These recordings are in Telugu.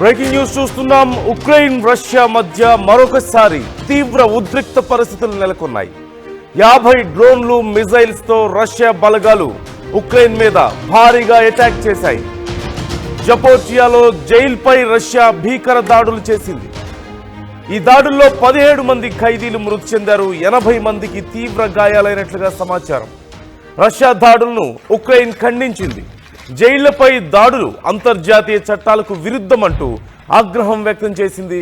బ్రేకింగ్ న్యూస్ చూస్తున్నాం. ఉక్రెయిన్ రష్యా మధ్య మరొకసారి తీవ్ర ఉద్రిక్త పరిస్థితులు నెలకొన్నాయి. 50 డ్రోన్లు మిజైల్స్ తో రష్యా బలగాలు ఉక్రెయిన్ మీద భారీగా అటాక్ చేశాయి. జపోర్చియాలో జైలుపై రష్యా భీకర దాడులు చేసింది. ఈ దాడుల్లో 17 మంది ఖైదీలు మృతి చెందారు. 80 మందికి తీవ్ర గాయాలైనట్లుగా సమాచారం. రష్యా దాడులను ఉక్రెయిన్ ఖండించింది. జైళ్లపై దాడులు అంతర్జాతీయ చట్టాలకు విరుద్ధమంటూ ఆగ్రహం వ్యక్తం చేసింది.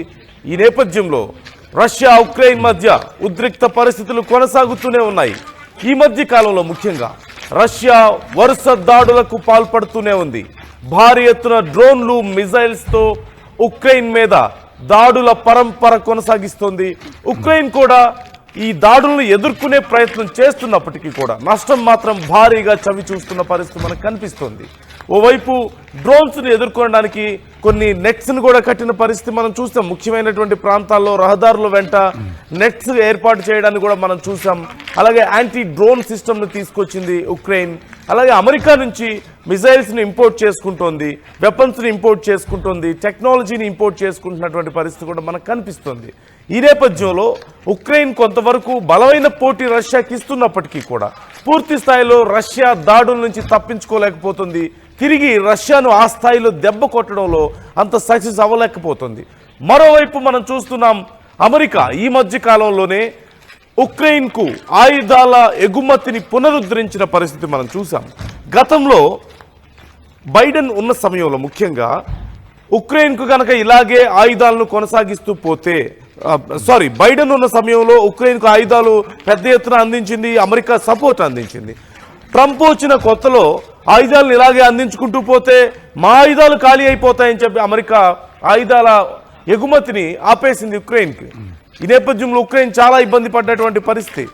ఈ నేపథ్యంలో రష్యా ఉక్రెయిన్ మధ్య ఉద్రిక్త పరిస్థితులు కొనసాగుతూనే ఉన్నాయి. ఈ మధ్య కాలంలో ముఖ్యంగా రష్యా వరుస దాడులకు పాల్పడుతూనే ఉంది. భారీ ఎత్తున డ్రోన్లు మిజైల్స్తో ఉక్రెయిన్ మీద దాడుల పరంపర కొనసాగిస్తోంది. ఉక్రెయిన్ కూడా ఈ దాడులను ఎదుర్కొనే ప్రయత్నం చేస్తున్నప్పటికీ కూడా నష్టం మాత్రం భారీగా చవి చూస్తున్న పరిస్థితి మనకు కనిపిస్తోంది. ఓవైపు డ్రోన్స్ను ఎదుర్కొనడానికి కొన్ని నెట్స్ను కూడా కట్టిన పరిస్థితి మనం చూసాం. ముఖ్యమైనటువంటి ప్రాంతాల్లో రహదారుల వెంట నెట్స్ ఏర్పాటు చేయడానికి కూడా మనం చూసాం. అలాగే యాంటీ డ్రోన్ సిస్టమ్ను తీసుకొచ్చింది ఉక్రెయిన్. అలాగే అమెరికా నుంచి మిజైల్స్ని ఇంపోర్ట్ చేసుకుంటోంది, వెపన్స్ని ఇంపోర్ట్ చేసుకుంటోంది, టెక్నాలజీని ఇంపోర్ట్ చేసుకుంటున్నటువంటి పరిస్థితి కూడా మనకు కనిపిస్తుంది. ఈ నేపథ్యంలో ఉక్రెయిన్ కొంతవరకు బలమైన పోటీ రష్యాకి ఇస్తున్నప్పటికీ కూడా పూర్తి స్థాయిలో రష్యా దాడుల నుంచి తప్పించుకోలేకపోతుంది. తిరిగి రష్యాను ఆ స్థాయిలో దెబ్బ కొట్టడంలో అంత సక్సెస్ అవ్వలేకపోతుంది. మరోవైపు మనం చూస్తున్నాం, అమెరికా ఈ మధ్య కాలంలోనే ఉక్రెయిన్కు ఆయుధాల ఎగుమతిని పునరుద్ధరించిన పరిస్థితి మనం చూసాం. గతంలో బైడెన్ ఉన్న సమయంలో ముఖ్యంగా ఉక్రెయిన్కు కనుక ఇలాగే ఆయుధాలను కొనసాగిస్తూ పోతే బైడెన్ ఉన్న సమయంలో ఉక్రెయిన్కు ఆయుధాలు పెద్ద ఎత్తున అందించింది, అమెరికా సపోర్ట్ అందించింది. ట్రంప్ వచ్చిన కొత్తలో ఆయుధాలను ఇలాగే అందించుకుంటూ పోతే మా ఆయుధాలు ఖాళీ అయిపోతాయని చెప్పి అమెరికా ఆయుధాల ఎగుమతిని ఆపేసింది ఉక్రెయిన్కి. ఈ నేపథ్యంలో ఉక్రెయిన్ చాలా ఇబ్బంది పడ్డటువంటి పరిస్థితి.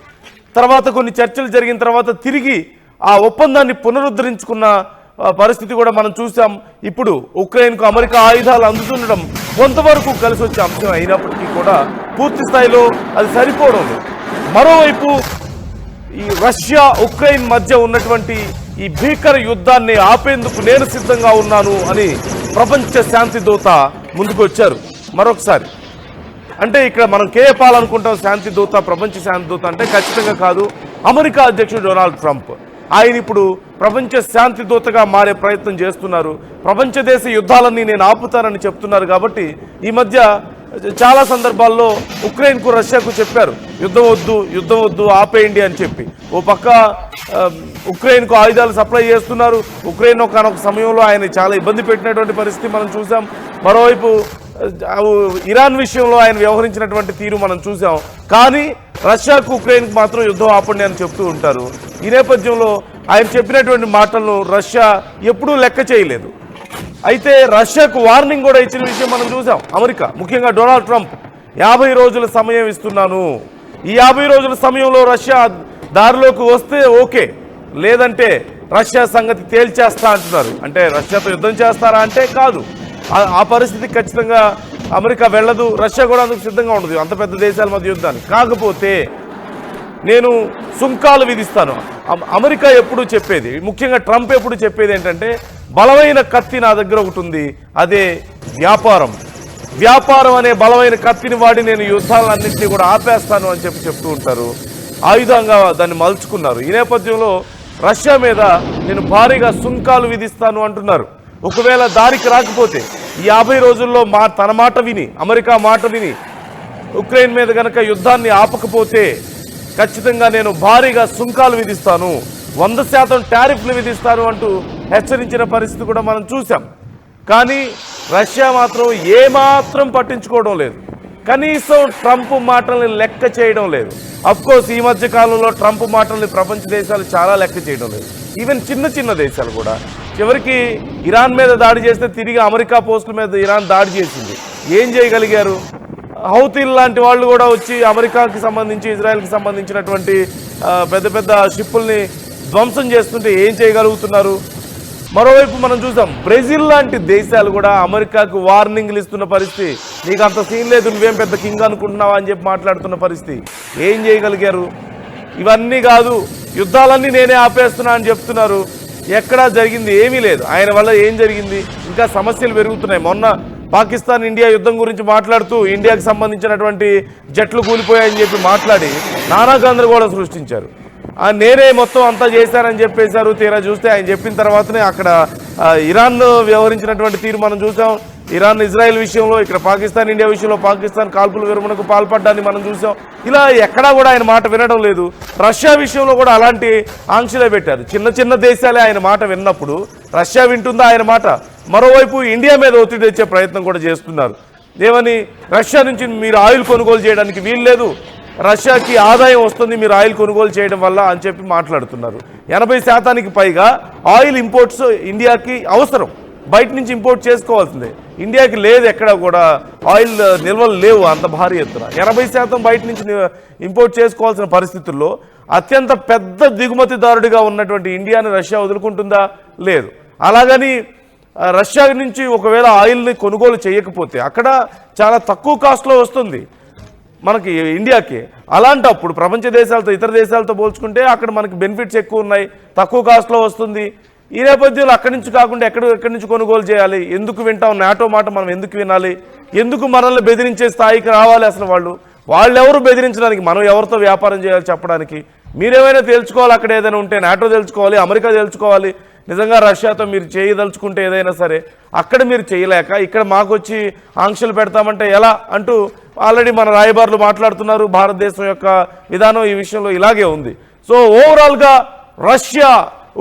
తర్వాత కొన్ని చర్చలు జరిగిన తర్వాత తిరిగి ఆ ఒప్పందాన్ని పునరుద్ధరించుకున్న పరిస్థితి కూడా మనం చూసాం. ఇప్పుడు ఉక్రెయిన్కు అమెరికా ఆయుధాలు అందుతుండడం కొంతవరకు కలిసి వచ్చే అంశం అయినప్పటికీ కూడా పూర్తి స్థాయిలో అది సరిపోవడం లేదు. మరోవైపు ఈ రష్యా ఉక్రెయిన్ మధ్య ఉన్నటువంటి ఈ భీకర యుద్ధాన్ని ఆపేందుకు నేను సిద్ధంగా ఉన్నాను అని ప్రపంచ శాంతి దూత ముందుకు వచ్చారు. మరొకసారి అంటే ఇక్కడ మనం కేపాలనుకుంటాం శాంతి దూత, ప్రపంచ శాంతి దూత అంటే ఖచ్చితంగా కాదు. అమెరికా అధ్యక్షుడు డొనాల్డ్ ట్రంప్ ఆయన ఇప్పుడు ప్రపంచ శాంతి దూతగా మారే ప్రయత్నం చేస్తున్నారు. ప్రపంచ దేశ యుద్ధాలన్నీ నేను ఆపుతానని చెప్తున్నారు. కాబట్టి ఈ మధ్య చాలా సందర్భాల్లో ఉక్రెయిన్కు రష్యాకు చెప్పారు యుద్ధం వద్దు ఆపేయండి అని చెప్పి. ఓ పక్క ఉక్రెయిన్కు ఆయుధాలు సప్లై చేస్తున్నారు. ఉక్రెయిన్ ఒకనొక సమయంలో ఆయన చాలా ఇబ్బంది పెట్టినటువంటి పరిస్థితి మనం చూసాం. మరోవైపు ఇరాన్ విషయంలో ఆయన వ్యవహరించినటువంటి తీరు మనం చూసాం. కానీ రష్యాకు ఉక్రెయిన్కు మాత్రం యుద్ధం ఆపండి అని చెప్తూ ఉంటారు. ఈ నేపథ్యంలో ఆయన చెప్పినటువంటి మాటలను రష్యా ఎప్పుడూ లెక్క చేయలేదు. అయితే రష్యాకు వార్నింగ్ కూడా ఇచ్చిన విషయం మనం చూసాం. అమెరికా ముఖ్యంగా డొనాల్డ్ ట్రంప్ 50 రోజుల సమయం ఇస్తున్నాను, ఈ 50 రోజుల సమయంలో రష్యా దారిలోకి వస్తే ఓకే, లేదంటే రష్యా సంగతి తేల్చేస్తా అంటున్నారు. అంటే రష్యాతో యుద్ధం చేస్తారా అంటే కాదు. ఆ పరిస్థితి ఖచ్చితంగా అమెరికా వెళ్ళదు, రష్యా కూడా అందుకు సిద్ధంగా ఉండదు అంత పెద్ద దేశాల మధ్య యుద్ధాన్ని. కాకపోతే నేను సుంకాలు విధిస్తాను. అమెరికా ఎప్పుడు చెప్పేది, ముఖ్యంగా ట్రంప్ ఎప్పుడు చెప్పేది ఏంటంటే బలమైన కత్తి నా దగ్గర ఒకటి ఉంది, అదే వ్యాపారం అనే బలమైన కత్తిని వాడి నేను యుద్ధాలన్నింటినీ కూడా ఆపేస్తాను అని చెప్తూ ఉంటారు. ఆయుధంగా దాన్ని మలుచుకున్నారు. ఈ నేపథ్యంలో రష్యా మీద నేను భారీగా సుంకాలు విధిస్తాను అంటున్నారు. ఒకవేళ దారికి రాకపోతే ఈ 50 రోజుల్లో తన మాట విని అమెరికా మాట విని ఉక్రెయిన్ మీద కనుక యుద్ధాన్ని ఆపకపోతే ఖచ్చితంగా నేను భారీగా సుంకాలు విధిస్తాను, 100% టారిఫ్లు విధిస్తాను అంటూ హెచ్చరించిన పరిస్థితి కూడా మనం చూసాం. కానీ రష్యా మాత్రం ఏమాత్రం పట్టించుకోవడం లేదు, కనీసం ట్రంప్ మాటల్ని లెక్క చేయడం లేదు. అఫ్కోర్స్ ఈ మధ్య కాలంలో ట్రంప్ మాటల్ని ప్రపంచ దేశాలు చాలా లెక్క చేయడం లేదు. ఈవెన్ చిన్న దేశాలు కూడా చివరికి ఇరాన్ మీద దాడి చేస్తే తిరిగి అమెరికా పోస్టుల మీద ఇరాన్ దాడి చేసింది. ఏం చేయగలిగారు? హౌతీలు లాంటి వాళ్ళు కూడా వచ్చి అమెరికాకి సంబంధించి ఇజ్రాయెల్కి సంబంధించినటువంటి పెద్ద షిప్పుల్ని ధ్వంసం చేస్తుంటే ఏం చేయగలుగుతున్నారు? మరోవైపు మనం చూసాం బ్రెజిల్ లాంటి దేశాలు కూడా అమెరికాకు వార్నింగ్లు ఇస్తున్న పరిస్థితి. నీకు అంత సీన్ లేదు, నువ్వేం పెద్ద కింగ్ అనుకుంటున్నావా అని చెప్పి మాట్లాడుతున్న పరిస్థితి. ఏం చేయగలిగారు? ఇవన్నీ కాదు, యుద్ధాలన్నీ నేనే ఆపేస్తున్నా అని చెప్తున్నారు. ఎక్కడా జరిగింది ఏమీ లేదు. ఆయన వల్ల ఏం జరిగింది? ఇంకా సమస్యలు పెరుగుతున్నాయి. మొన్న పాకిస్తాన్ ఇండియా యుద్ధం గురించి మాట్లాడుతూ ఇండియాకి సంబంధించినటువంటి జట్లు కూలిపోయాయని చెప్పి మాట్లాడి నానా గందరగోళం సృష్టించారు. నేనే మొత్తం అంతా చేశానని చెప్పేశారు. తీరా చూస్తే ఆయన చెప్పిన తర్వాతనే అక్కడ ఇరాన్ వ్యవహరించినటువంటి తీరు మనం చూసాం. ఇరాన్ ఇజ్రాయెల్ విషయంలో, ఇక్కడ పాకిస్తాన్ ఇండియా విషయంలో పాకిస్తాన్ కాల్పుల విరమణకు పాల్పడ్డాన్ని మనం చూసాం. ఇలా ఎక్కడా కూడా ఆయన మాట వినడం లేదు. రష్యా విషయంలో కూడా అలాంటి ఆంక్షలే పెట్టారు. చిన్న చిన్న దేశాలే ఆయన మాట విన్నప్పుడు రష్యా వింటుందా ఆయన మాట? మరోవైపు ఇండియా మీద ఒత్తిడి తెచ్చే ప్రయత్నం కూడా చేస్తున్నారు. ఏమని, రష్యా నుంచి మీరు ఆయిల్ కొనుగోలు చేయడానికి వీల్లేదు, రష్యాకి ఆదాయం వస్తుంది మీరు ఆయిల్ కొనుగోలు చేయడం వల్ల అని చెప్పి మాట్లాడుతున్నారు. 80% పైగా ఆయిల్ ఇంపోర్ట్స్ ఇండియాకి అవసరం, బయట నుంచి ఇంపోర్ట్ చేసుకోవాల్సిందే. ఇండియాకి లేదు, ఎక్కడ కూడా ఆయిల్ నిల్వలు లేవు అంత భారీ ఎత్తున. 80% బయట నుంచి ఇంపోర్ట్ చేసుకోవాల్సిన పరిస్థితుల్లో అత్యంత పెద్ద దిగుమతిదారుడిగా ఉన్నటువంటి ఇండియాని రష్యా వదులుకుంటుందా? లేదు. అలాగని రష్యా నుంచి ఒకవేళ ఆయిల్ని కొనుగోలు చేయకపోతే అక్కడ చాలా తక్కువ కాస్ట్లో వస్తుంది మనకి ఇండియాకి. అలాంటప్పుడు ప్రపంచ దేశాలతో, ఇతర దేశాలతో పోల్చుకుంటే అక్కడ మనకి బెనిఫిట్స్ ఎక్కువ ఉన్నాయి, తక్కువ కాస్ట్లో వస్తుంది. ఈ నేపథ్యంలో అక్కడి నుంచి కాకుండా ఎక్కడి నుంచి కొనుగోలు చేయాలి? ఎందుకు వింటాం? నాటో మాట మనం ఎందుకు వినాలి? ఎందుకు మనల్ని బెదిరించే స్థాయికి రావాలి? అసలు వాళ్ళెవరు బెదిరించడానికి? మనం ఎవరితో వ్యాపారం చేయాలి చెప్పడానికి? మీరేమైనా తేల్చుకోవాలి. అక్కడ ఏదైనా ఉంటే నాటో తెలుసుకోవాలి, అమెరికా తెలుసుకోవాలి. నిజంగా రష్యాతో మీరు చేయదలుచుకుంటే ఏదైనా సరే అక్కడ మీరు చేయలేక ఇక్కడ మాకు వచ్చి ఆంక్షలు పెడతామంటే ఎలా అంటూ ఆల్రెడీ మన రాయబారులు మాట్లాడుతున్నారు. భారతదేశం యొక్క విధానం ఈ విషయంలో ఇలాగే ఉంది. సో ఓవరాల్గా రష్యా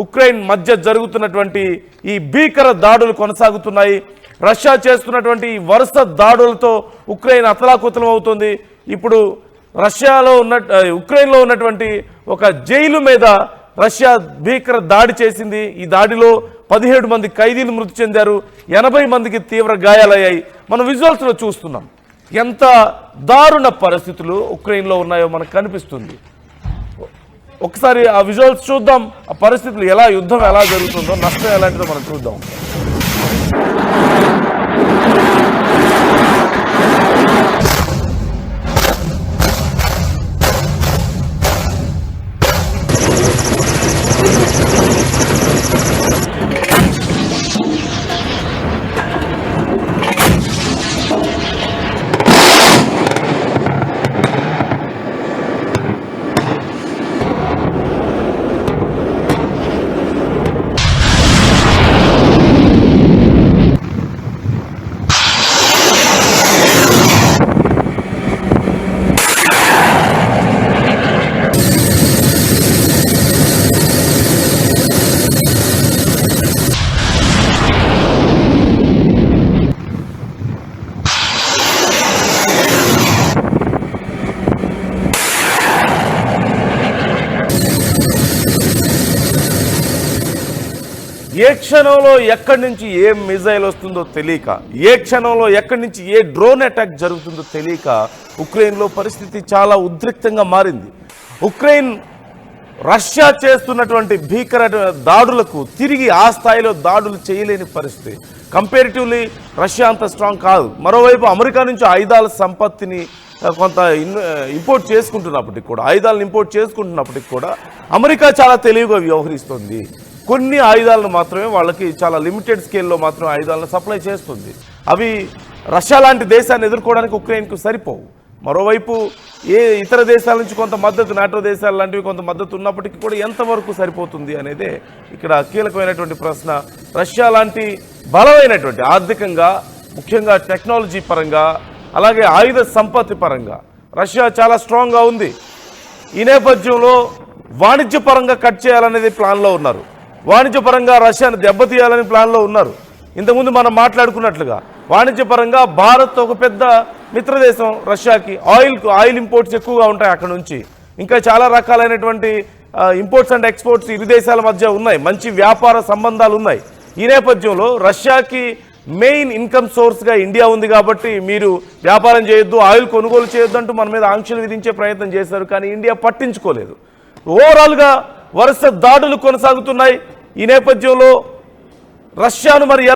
ఉక్రెయిన్ మధ్య జరుగుతున్నటువంటి ఈ భీకర దాడులు కొనసాగుతున్నాయి. రష్యా చేస్తున్నటువంటి వరుస దాడులతో ఉక్రెయిన్ అతలాకుతలం అవుతుంది. ఇప్పుడు ఉక్రెయిన్లో ఉన్నటువంటి ఒక జైలు మీద రష్యా భీకర దాడి చేసింది. ఈ దాడిలో 17 మంది ఖైదీలు మృతి చెందారు, 80 మందికి తీవ్ర గాయాలయ్యాయి. మనం విజువల్స్లో చూస్తున్నాం ఎంత దారుణ పరిస్థితులు ఉక్రెయిన్లో ఉన్నాయో మనకు కనిపిస్తుంది. ఒకసారి ఆ విజువల్స్ చూద్దాం. ఆ పరిస్థితులు ఎలా, యుద్ధం ఎలా జరుగుతుందో, నష్టం ఎలాంటిదో మనం చూద్దాం. ఏ క్షణంలో ఎక్కడి నుంచి ఏ మిజైల్ వస్తుందో తెలియక, ఏ క్షణంలో ఎక్కడి నుంచి ఏ డ్రోన్ అటాక్ జరుగుతుందో తెలియక ఉక్రెయిన్లో పరిస్థితి చాలా ఉద్రిక్తంగా మారింది. ఉక్రెయిన్ రష్యా చేస్తున్నటువంటి భీకర దాడులకు తిరిగి ఆ స్థాయిలో దాడులు చేయలేని పరిస్థితి. కంపేరిటివ్లీ రష్యా అంత స్ట్రాంగ్ కాదు. మరోవైపు అమెరికా నుంచి ఆయుధాల సంపత్తిని కొంత ఇంపోర్ట్ చేసుకుంటున్నప్పటికి కూడా, ఆయుధాలను ఇంపోర్ట్ చేసుకుంటున్నప్పటికి కూడా అమెరికా చాలా తెలివిగా వ్యవహరిస్తుంది. కొన్ని ఆయుధాలను మాత్రమే వాళ్ళకి చాలా లిమిటెడ్ స్కేల్లో మాత్రమే ఆయుధాలను సప్లై చేస్తుంది. అవి రష్యా లాంటి దేశాన్ని ఎదుర్కోవడానికి ఉక్రెయిన్కు సరిపోవు. మరోవైపు ఇతర దేశాల నుంచి కొంత మద్దతు, నాటో దేశాలు లాంటివి కొంత మద్దతు ఉన్నప్పటికీ కూడా ఎంతవరకు సరిపోతుంది అనేదే ఇక్కడ కీలకమైనటువంటి ప్రశ్న. రష్యా లాంటి బలమైనటువంటి ఆర్థికంగా, ముఖ్యంగా టెక్నాలజీ పరంగా, అలాగే ఆయుధ సంపత్తి పరంగా రష్యా చాలా స్ట్రాంగ్గా ఉంది. ఈ నేపథ్యంలో వాణిజ్యపరంగా కట్ చేయాలనేది ప్లాన్లో ఉన్నారు. వాణిజ్యపరంగా రష్యాను దెబ్బతీయాలని ప్లాన్లో ఉన్నారు. ఇంతకుముందు మనం మాట్లాడుకున్నట్లుగా వాణిజ్యపరంగా భారత్ ఒక పెద్ద మిత్రదేశం రష్యాకి. ఆయిల్ ఇంపోర్ట్స్ ఎక్కువగా ఉంటాయి అక్కడ నుంచి. ఇంకా చాలా రకాలైనటువంటి ఇంపోర్ట్స్ అండ్ ఎక్స్పోర్ట్స్ ఇరు దేశాల మధ్య ఉన్నాయి, మంచి వ్యాపార సంబంధాలు ఉన్నాయి. ఈ నేపథ్యంలో రష్యాకి మెయిన్ ఇన్కమ్ సోర్స్గా ఇండియా ఉంది కాబట్టి మీరు వ్యాపారం చేయొద్దు, ఆయిల్ కొనుగోలు చేయొద్దు అంటూ మన మీద ఆంక్షలు విధించే ప్రయత్నం చేశారు. కానీ ఇండియా పట్టించుకోలేదు. ఓవరాల్గా వరుస దాడులు కొనసాగుతున్నాయి. ఈ నేపథ్యంలో రష్యాను మరి